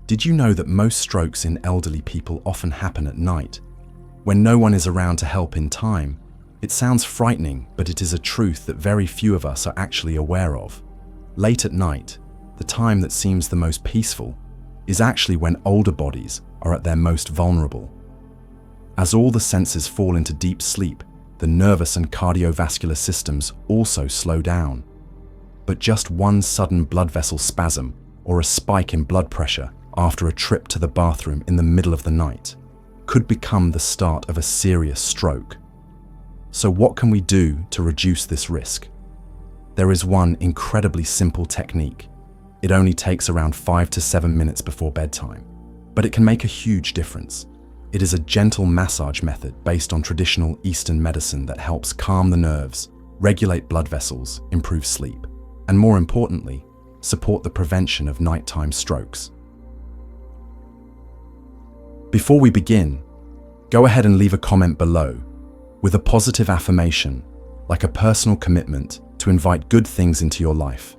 Did you know that most strokes in elderly people often happen at night, when no one is around to help in time? It sounds frightening, but it is a truth that very few of us are actually aware of. Late at night, the time that seems the most peaceful, is actually when older bodies are at their most vulnerable. As all the senses fall into deep sleep, the nervous and cardiovascular systems also slow down. But just one sudden blood vessel spasm or a spike in blood pressure after a trip to the bathroom in the middle of the night could become the start of a serious stroke. So what can we do to reduce this risk? There is one incredibly simple technique. It only takes around 5 to 7 minutes before bedtime, but it can make a huge difference. It is a gentle massage method based on traditional Eastern medicine that helps calm the nerves, regulate blood vessels, improve sleep, and more importantly, support the prevention of nighttime strokes. Before we begin, go ahead and leave a comment below with a positive affirmation, like a personal commitment to invite good things into your life.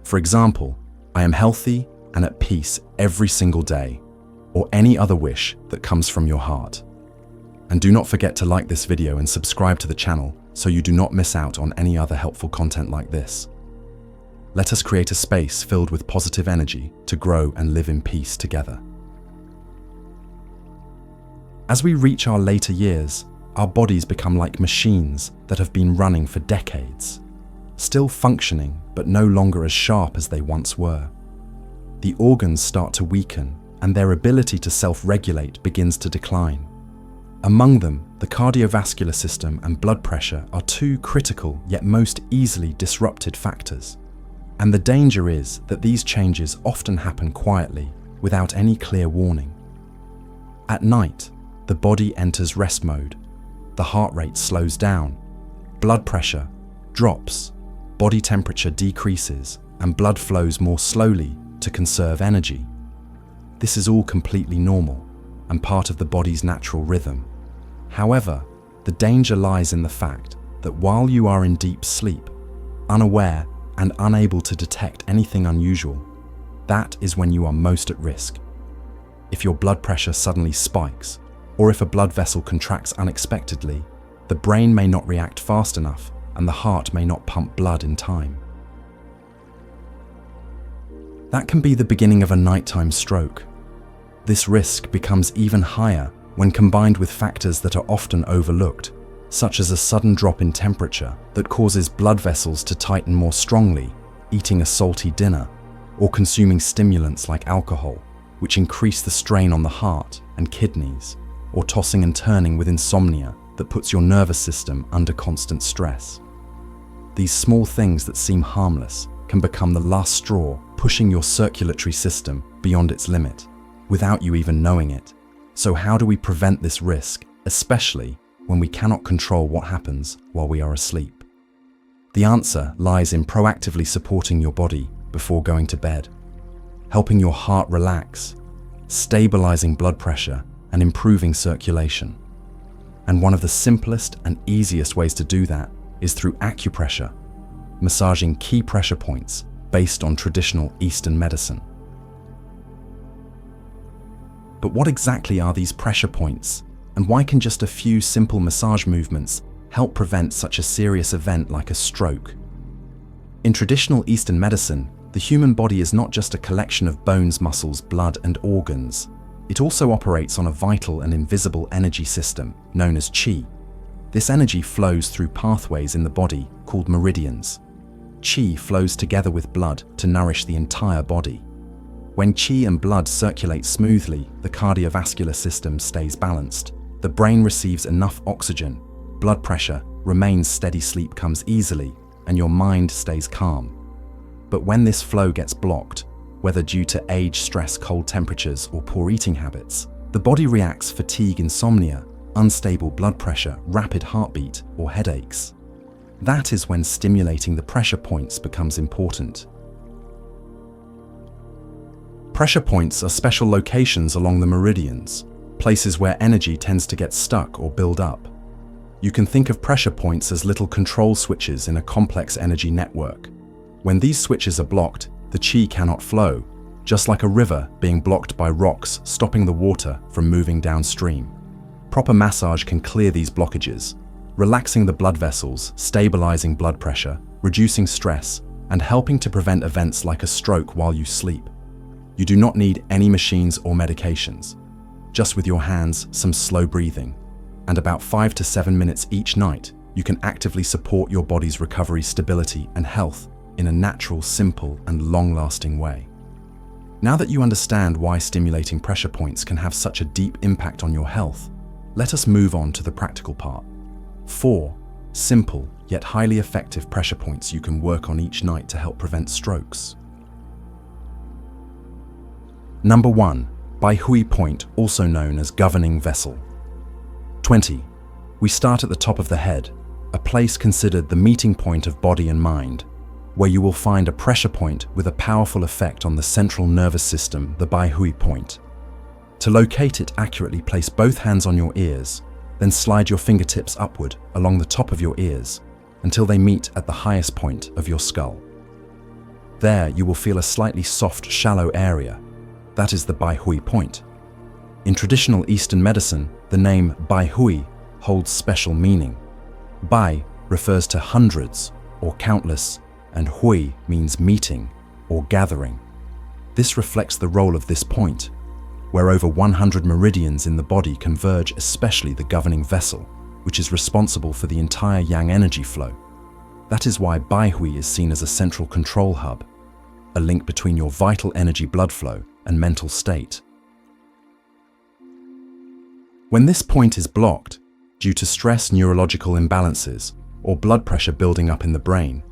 For example, I am healthy and at peace every single day, or any other wish that comes from your heart. And do not forget to like this video and subscribe to the channel so you do not miss out on any other helpful content like this. Let us create a space filled with positive energy to grow and live in peace together. As we reach our later years, our bodies become like machines that have been running for decades, still functioning but no longer as sharp as they once were. The organs start to weaken and their ability to self-regulate begins to decline. Among them, the cardiovascular system and blood pressure are two critical yet most easily disrupted factors. And the danger is that these changes often happen quietly, without any clear warning. At night, the body enters rest mode. The heart rate slows down, blood pressure drops, body temperature decreases, and blood flows more slowly to conserve energy. This is all completely normal and part of the body's natural rhythm. However, the danger lies in the fact that while you are in deep sleep, unaware and unable to detect anything unusual, that is when you are most at risk. If your blood pressure suddenly spikes, or if a blood vessel contracts unexpectedly, the brain may not react fast enough and the heart may not pump blood in time. That can be the beginning of a nighttime stroke. This risk becomes even higher when combined with factors that are often overlooked, such as a sudden drop in temperature that causes blood vessels to tighten more strongly, eating a salty dinner, or consuming stimulants like alcohol, which increase the strain on the heart and kidneys, or tossing and turning with insomnia that puts your nervous system under constant stress. These small things that seem harmless can become the last straw, pushing your circulatory system beyond its limit, without you even knowing it. So how do we prevent this risk, especially when we cannot control what happens while we are asleep? The answer lies in proactively supporting your body before going to bed, helping your heart relax, stabilizing blood pressure, and improving circulation. And one of the simplest and easiest ways to do that is through acupressure, massaging key pressure points based on traditional Eastern medicine. But what exactly are these pressure points, and why can just a few simple massage movements help prevent such a serious event like a stroke? In traditional Eastern medicine, the human body is not just a collection of bones, muscles, blood, and organs. It also operates on a vital and invisible energy system known as qi. This energy flows through pathways in the body called meridians. Qi flows together with blood to nourish the entire body. When qi and blood circulate smoothly, the cardiovascular system stays balanced. The brain receives enough oxygen, blood pressure remains steady, sleep comes easily, and your mind stays calm. But when this flow gets blocked, whether due to age, stress, cold temperatures, or poor eating habits, the body reacts fatigue, insomnia, unstable blood pressure, rapid heartbeat, or headaches. That is when stimulating the pressure points becomes important. Pressure points are special locations along the meridians, places where energy tends to get stuck or build up. You can think of pressure points as little control switches in a complex energy network. When these switches are blocked, the qi cannot flow, just like a river being blocked by rocks, stopping the water from moving downstream. Proper massage can clear these blockages, relaxing the blood vessels, stabilizing blood pressure, reducing stress, and helping to prevent events like a stroke while you sleep. You do not need any machines or medications. Just with your hands, some slow breathing, and about 5 to 7 minutes each night, you can actively support your body's recovery, stability, and health in a natural, simple, and long-lasting way. Now that you understand why stimulating pressure points can have such a deep impact on your health, let us move on to the practical part. 4 simple yet highly effective pressure points you can work on each night to help prevent strokes. Number 1. Baihui point, also known as governing vessel. 20. We start at the top of the head, a place considered the meeting point of body and mind, where you will find a pressure point with a powerful effect on the central nervous system, the Baihui point. To locate it accurately, place both hands on your ears, then slide your fingertips upward along the top of your ears until they meet at the highest point of your skull. There you will feel a slightly soft, shallow area. That is the Baihui point. In traditional Eastern medicine, the name Baihui holds special meaning. Bai refers to hundreds or countless, and Hui means meeting or gathering. This reflects the role of this point, where over 100 meridians in the body converge, especially the governing vessel, which is responsible for the entire yang energy flow. That is why Baihui is seen as a central control hub, a link between your vital energy blood flow and mental state. When this point is blocked, due to stress, neurological imbalances, or blood pressure building up in the brain,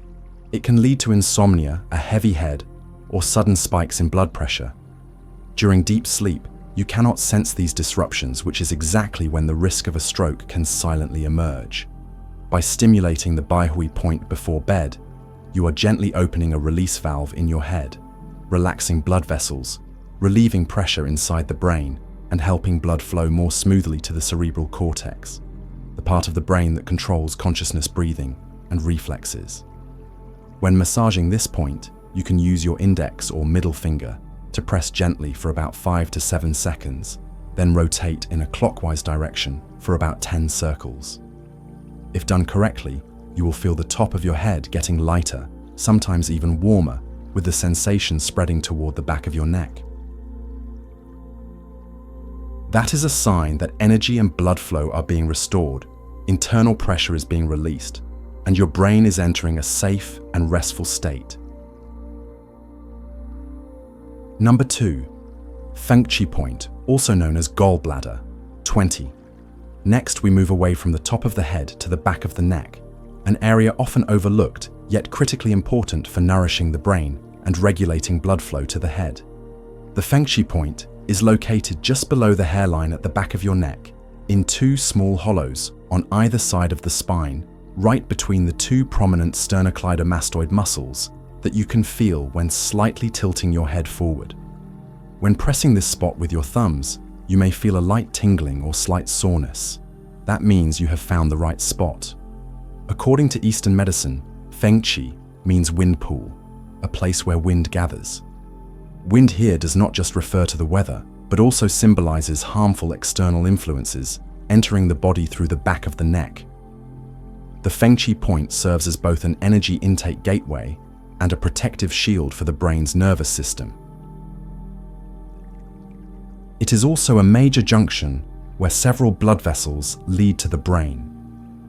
it can lead to insomnia, a heavy head, or sudden spikes in blood pressure. During deep sleep, you cannot sense these disruptions, which is exactly when the risk of a stroke can silently emerge. By stimulating the Baihui point before bed, you are gently opening a release valve in your head, relaxing blood vessels, relieving pressure inside the brain, and helping blood flow more smoothly to the cerebral cortex, the part of the brain that controls consciousness, breathing, and reflexes. When massaging this point, you can use your index or middle finger to press gently for about 5 to 7 seconds, then rotate in a clockwise direction for about 10 circles. If done correctly, you will feel the top of your head getting lighter, sometimes even warmer, with the sensation spreading toward the back of your neck. That is a sign that energy and blood flow are being restored, internal pressure is being released, and your brain is entering a safe and restful state. Number 2. Fengchi point, also known as gallbladder. 20. Next, we move away from the top of the head to the back of the neck, an area often overlooked, yet critically important for nourishing the brain and regulating blood flow to the head. The Fengchi point is located just below the hairline at the back of your neck, in 2 small hollows on either side of the spine, right between the 2 prominent sternocleidomastoid muscles that you can feel when slightly tilting your head forward. When pressing this spot with your thumbs, you may feel a light tingling or slight soreness. That means you have found the right spot. According to Eastern medicine, Fengchi means wind pool, a place where wind gathers. Wind here does not just refer to the weather, but also symbolizes harmful external influences entering the body through the back of the neck. The Fengchi point serves as both an energy intake gateway and a protective shield for the brain's nervous system. It is also a major junction where several blood vessels lead to the brain.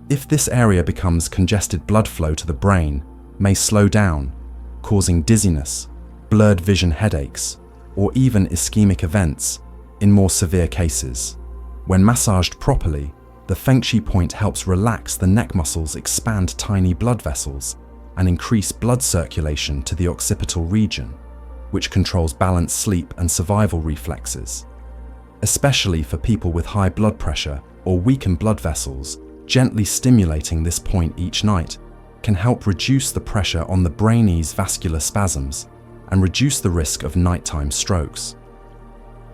If this area becomes congested, blood flow to the brain may slow down, causing dizziness, blurred vision, headaches, or even ischemic events in more severe cases. When massaged properly, the Fengchi point helps relax the neck muscles, expand tiny blood vessels, and increase blood circulation to the occipital region, which controls balance, sleep, and survival reflexes. Especially for people with high blood pressure or weakened blood vessels, gently stimulating this point each night can help reduce the pressure on the brain's vascular spasms and reduce the risk of nighttime strokes.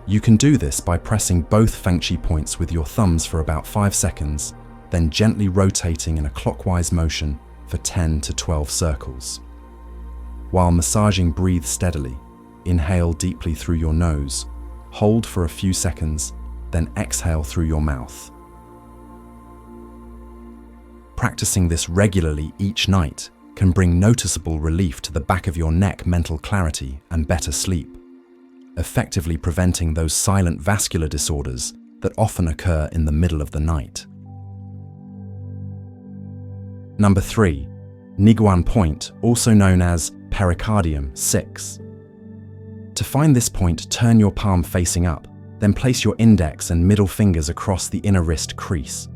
You can do this by pressing both Fengchi points with your thumbs for about 5 seconds, then gently rotating in a clockwise motion for 10 to 12 circles. While massaging, breathe steadily, inhale deeply through your nose, hold for a few seconds, then exhale through your mouth. Practicing this regularly each night can bring noticeable relief to the back of your neck, mental clarity, and better sleep, effectively preventing those silent vascular disorders that often occur in the middle of the night. Number 3. Neiguan point, also known as pericardium 6. To find this point, turn your palm facing up, then place your index and middle fingers across the inner wrist crease.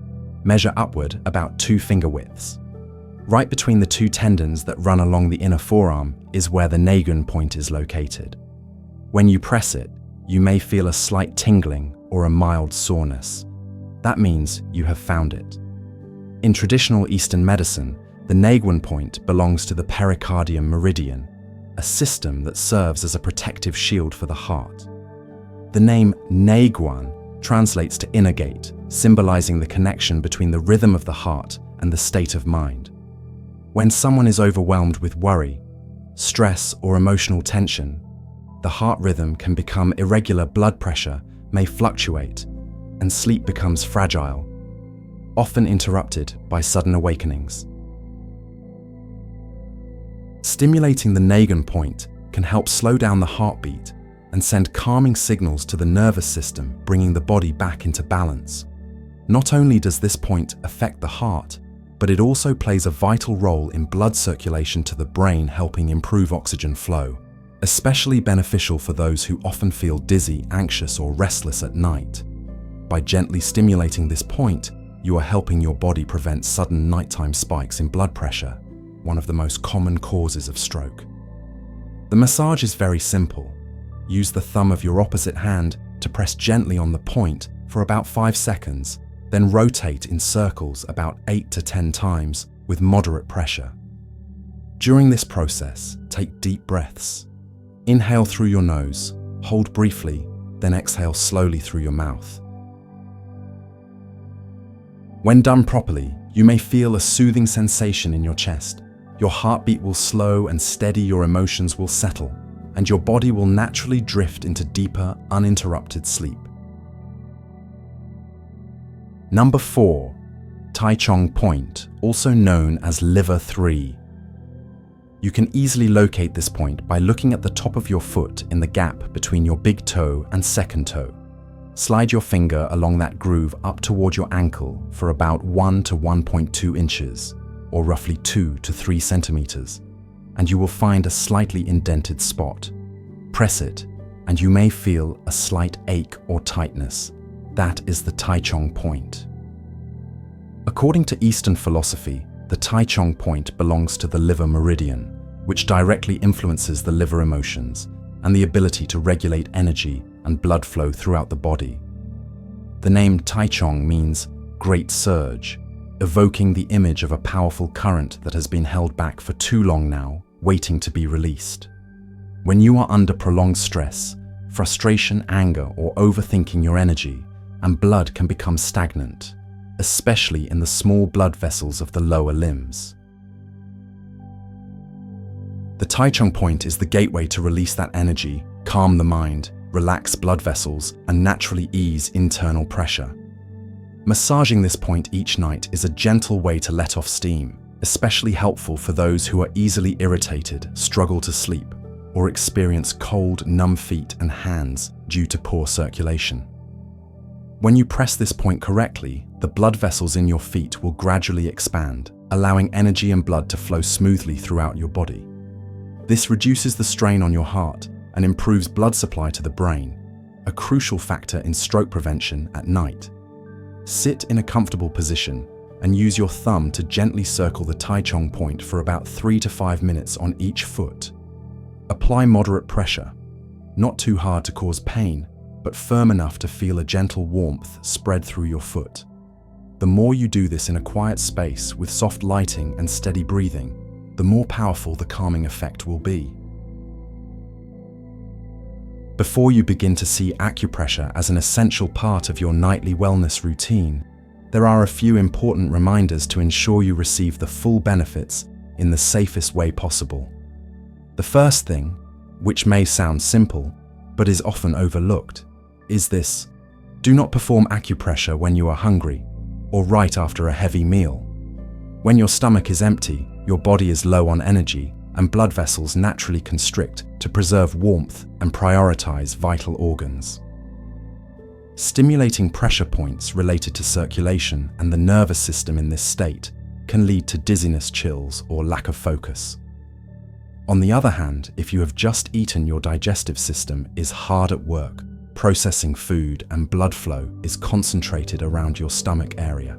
Measure upward about 2 finger widths. Right between the 2 tendons that run along the inner forearm is where the Neiguan point is located. When you press it, you may feel a slight tingling or a mild soreness. That means you have found it. In traditional Eastern medicine, the Neiguan point belongs to the pericardium meridian, a system that serves as a protective shield for the heart. The name Neiguan translates to inner gate, symbolizing the connection between the rhythm of the heart and the state of mind. When someone is overwhelmed with worry, stress, or emotional tension, the heart rhythm can become irregular, blood pressure may fluctuate, and sleep becomes fragile, often interrupted by sudden awakenings. Stimulating the Neiguan point can help slow down the heartbeat and send calming signals to the nervous system, bringing the body back into balance. Not only does this point affect the heart, but it also plays a vital role in blood circulation to the brain, helping improve oxygen flow, especially beneficial for those who often feel dizzy, anxious, or restless at night. By gently stimulating this point, you are helping your body prevent sudden nighttime spikes in blood pressure, one of the most common causes of stroke. The massage is very simple. Use the thumb of your opposite hand to press gently on the point for about 5 seconds, then rotate in circles about 8 to 10 times with moderate pressure. During this process, take deep breaths. Inhale through your nose, hold briefly, then exhale slowly through your mouth. When done properly, you may feel a soothing sensation in your chest. Your heartbeat will slow and steady, your emotions will settle, and your body will naturally drift into deeper, uninterrupted sleep. Number 4. Taichong point, also known as liver 3. You can easily locate this point by looking at the top of your foot in the gap between your big toe and second toe. Slide your finger along that groove up toward your ankle for about 1 to 1.2 inches, or roughly 2 to 3 centimeters, and you will find a slightly indented spot. Press it, and you may feel a slight ache or tightness. That is the Taichong point. According to Eastern philosophy, the Taichong point belongs to the liver meridian, which directly influences the liver emotions and the ability to regulate energy and blood flow throughout the body. The name Taichong means great surge, evoking the image of a powerful current that has been held back for too long now, waiting to be released. When you are under prolonged stress, frustration, anger, or overthinking your energy, and blood can become stagnant, especially in the small blood vessels of the lower limbs. The Taichong point is the gateway to release that energy, calm the mind, relax blood vessels, and naturally ease internal pressure. Massaging this point each night is a gentle way to let off steam, especially helpful for those who are easily irritated, struggle to sleep, or experience cold, numb feet and hands due to poor circulation. When you press this point correctly, the blood vessels in your feet will gradually expand, allowing energy and blood to flow smoothly throughout your body. This reduces the strain on your heart and improves blood supply to the brain, a crucial factor in stroke prevention at night. Sit in a comfortable position and use your thumb to gently circle the Taichong point for about 3 to 5 minutes on each foot. Apply moderate pressure, not too hard to cause pain, but firm enough to feel a gentle warmth spread through your foot. The more you do this in a quiet space with soft lighting and steady breathing, the more powerful the calming effect will be. Before you begin to see acupressure as an essential part of your nightly wellness routine, there are a few important reminders to ensure you receive the full benefits in the safest way possible. The first thing, which may sound simple, but is often overlooked, is this: do not perform acupressure when you are hungry or right after a heavy meal. When your stomach is empty, your body is low on energy, and blood vessels naturally constrict to preserve warmth and prioritize vital organs. Stimulating pressure points related to circulation and the nervous system in this state can lead to dizziness, chills, or lack of focus. On the other hand, if you have just eaten, your digestive system is hard at work, processing food, and blood flow is concentrated around your stomach area.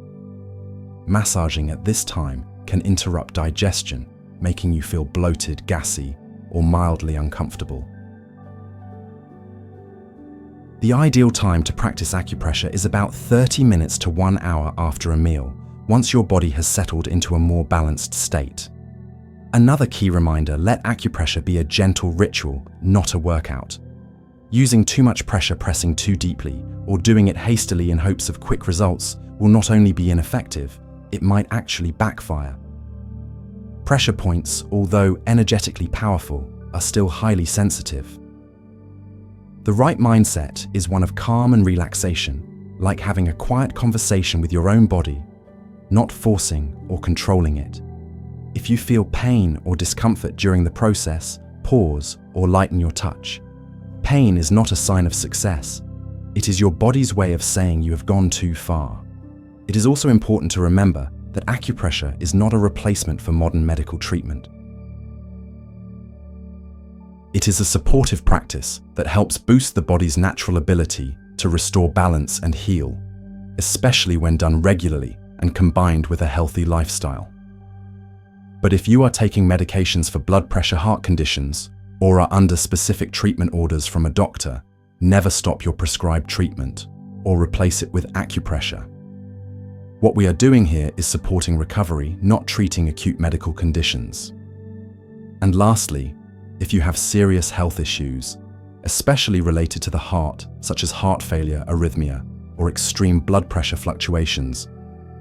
Massaging at this time can interrupt digestion, making you feel bloated, gassy, or mildly uncomfortable. The ideal time to practice acupressure is about 30 minutes to 1 hour after a meal, once your body has settled into a more balanced state. Another key reminder: let acupressure be a gentle ritual, not a workout. Using too much pressure, pressing too deeply, or doing it hastily in hopes of quick results will not only be ineffective, it might actually backfire. Pressure points, although energetically powerful, are still highly sensitive. The right mindset is one of calm and relaxation, like having a quiet conversation with your own body, not forcing or controlling it. If you feel pain or discomfort during the process, pause or lighten your touch. Pain is not a sign of success. It is your body's way of saying you have gone too far. It is also important to remember that acupressure is not a replacement for modern medical treatment. It is a supportive practice that helps boost the body's natural ability to restore balance and heal, especially when done regularly and combined with a healthy lifestyle. But if you are taking medications for blood pressure, heart conditions, or are under specific treatment orders from a doctor, never stop your prescribed treatment or replace it with acupressure. What we are doing here is supporting recovery, not treating acute medical conditions. And lastly, if you have serious health issues, especially related to the heart, such as heart failure, arrhythmia, or extreme blood pressure fluctuations,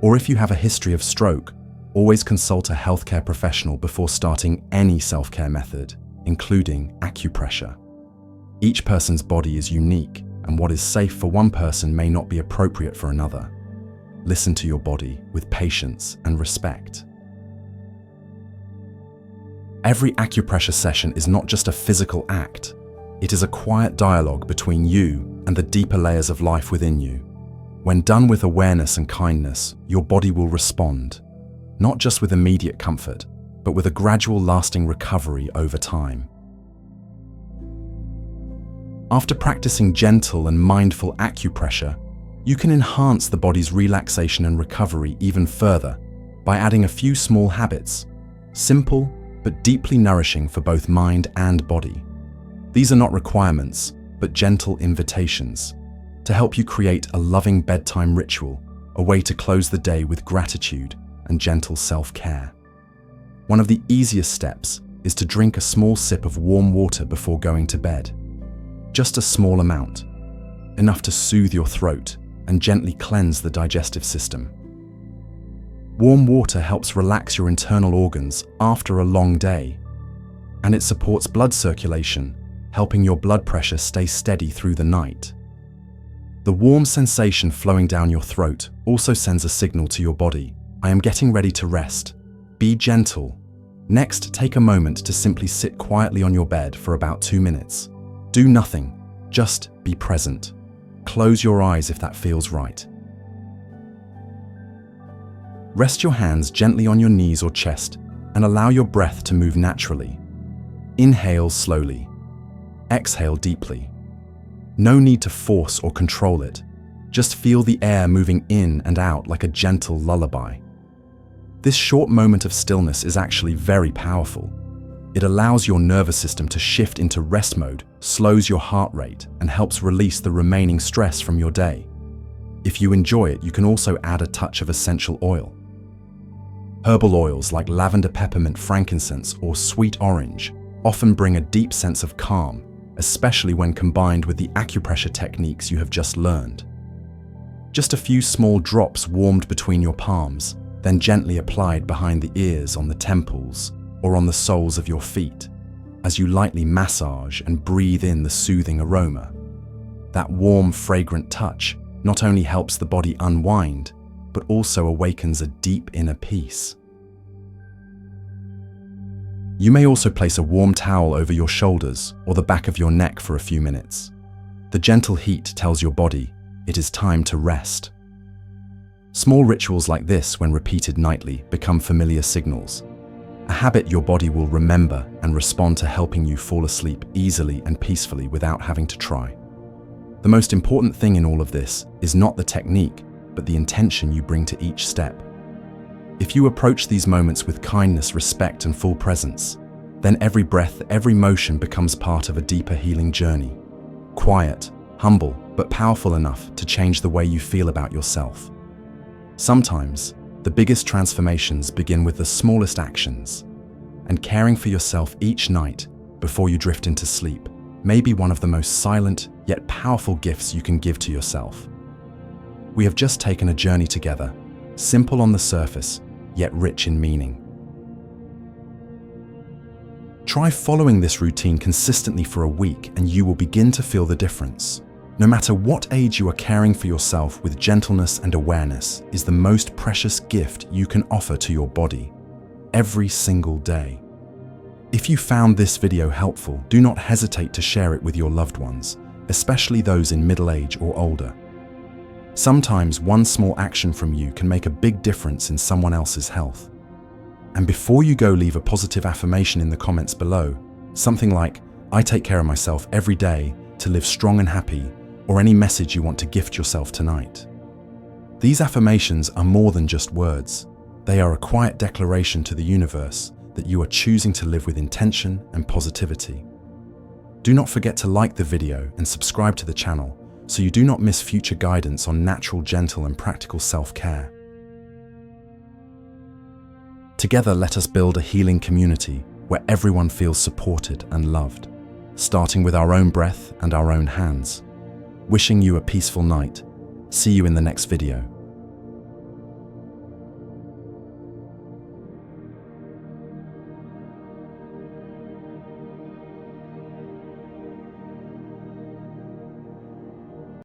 or if you have a history of stroke, always consult a healthcare professional before starting any self-care method, including acupressure. Each person's body is unique, and what is safe for one person may not be appropriate for another. Listen to your body with patience and respect. Every acupressure session is not just a physical act, it is a quiet dialogue between you and the deeper layers of life within you. When done with awareness and kindness, your body will respond, not just with immediate comfort, but with a gradual, lasting recovery over time. After practicing gentle and mindful acupressure, you can enhance the body's relaxation and recovery even further by adding a few small habits, simple but deeply nourishing for both mind and body. These are not requirements, but gentle invitations to help you create a loving bedtime ritual, a way to close the day with gratitude and gentle self-care. One of the easiest steps is to drink a small sip of warm water before going to bed. Just a small amount, enough to soothe your throat and gently cleanse the digestive system. Warm water helps relax your internal organs after a long day, and it supports blood circulation, helping your blood pressure stay steady through the night. The warm sensation flowing down your throat also sends a signal to your body: I am getting ready to rest. Be gentle. Next, take a moment to simply sit quietly on your bed for about 2 minutes. Do nothing, just be present. Close your eyes if that feels right. Rest your hands gently on your knees or chest and allow your breath to move naturally. Inhale slowly. Exhale deeply. No need to force or control it. Just feel the air moving in and out like a gentle lullaby. This short moment of stillness is actually very powerful. It allows your nervous system to shift into rest mode, slows your heart rate, and helps release the remaining stress from your day. If you enjoy it, you can also add a touch of essential oil. Herbal oils like lavender, peppermint, frankincense, or sweet orange often bring a deep sense of calm, especially when combined with the acupressure techniques you have just learned. Just a few small drops warmed between your palms, then gently applied behind the ears, on the temples, or on the soles of your feet. as you lightly massage and breathe in the soothing aroma. That warm, fragrant touch not only helps the body unwind, but also awakens a deep inner peace. You may also place a warm towel over your shoulders or the back of your neck for a few minutes. The gentle heat tells your body it is time to rest. Small rituals like this, when repeated nightly, become familiar signals. A habit your body will remember and respond to, helping you fall asleep easily and peacefully without having to try. The most important thing in all of this is not the technique, but the intention you bring to each step. If you approach these moments with kindness, respect, and full presence, then every breath, every motion becomes part of a deeper healing journey. Quiet, humble, but powerful enough to change the way you feel about yourself. Sometimes, the biggest transformations begin with the smallest actions, and caring for yourself each night before you drift into sleep may be one of the most silent yet powerful gifts you can give to yourself. We have just taken a journey together, simple on the surface, yet rich in meaning. Try following this routine consistently for a week and you will begin to feel the difference. No matter what age you are, caring for yourself with gentleness and awareness is the most precious gift you can offer to your body every single day. If you found this video helpful, do not hesitate to share it with your loved ones, especially those in middle age or older. Sometimes one small action from you can make a big difference in someone else's health. And before you go, leave a positive affirmation in the comments below, something like, "I take care of myself every day to live strong and happy," or any message you want to gift yourself tonight. These affirmations are more than just words. They are a quiet declaration to the universe that you are choosing to live with intention and positivity. Do not forget to like the video and subscribe to the channel so you do not miss future guidance on natural, gentle, and practical self-care. Together, let us build a healing community where everyone feels supported and loved, starting with our own breath and our own hands. Wishing you a peaceful night. See you in the next video.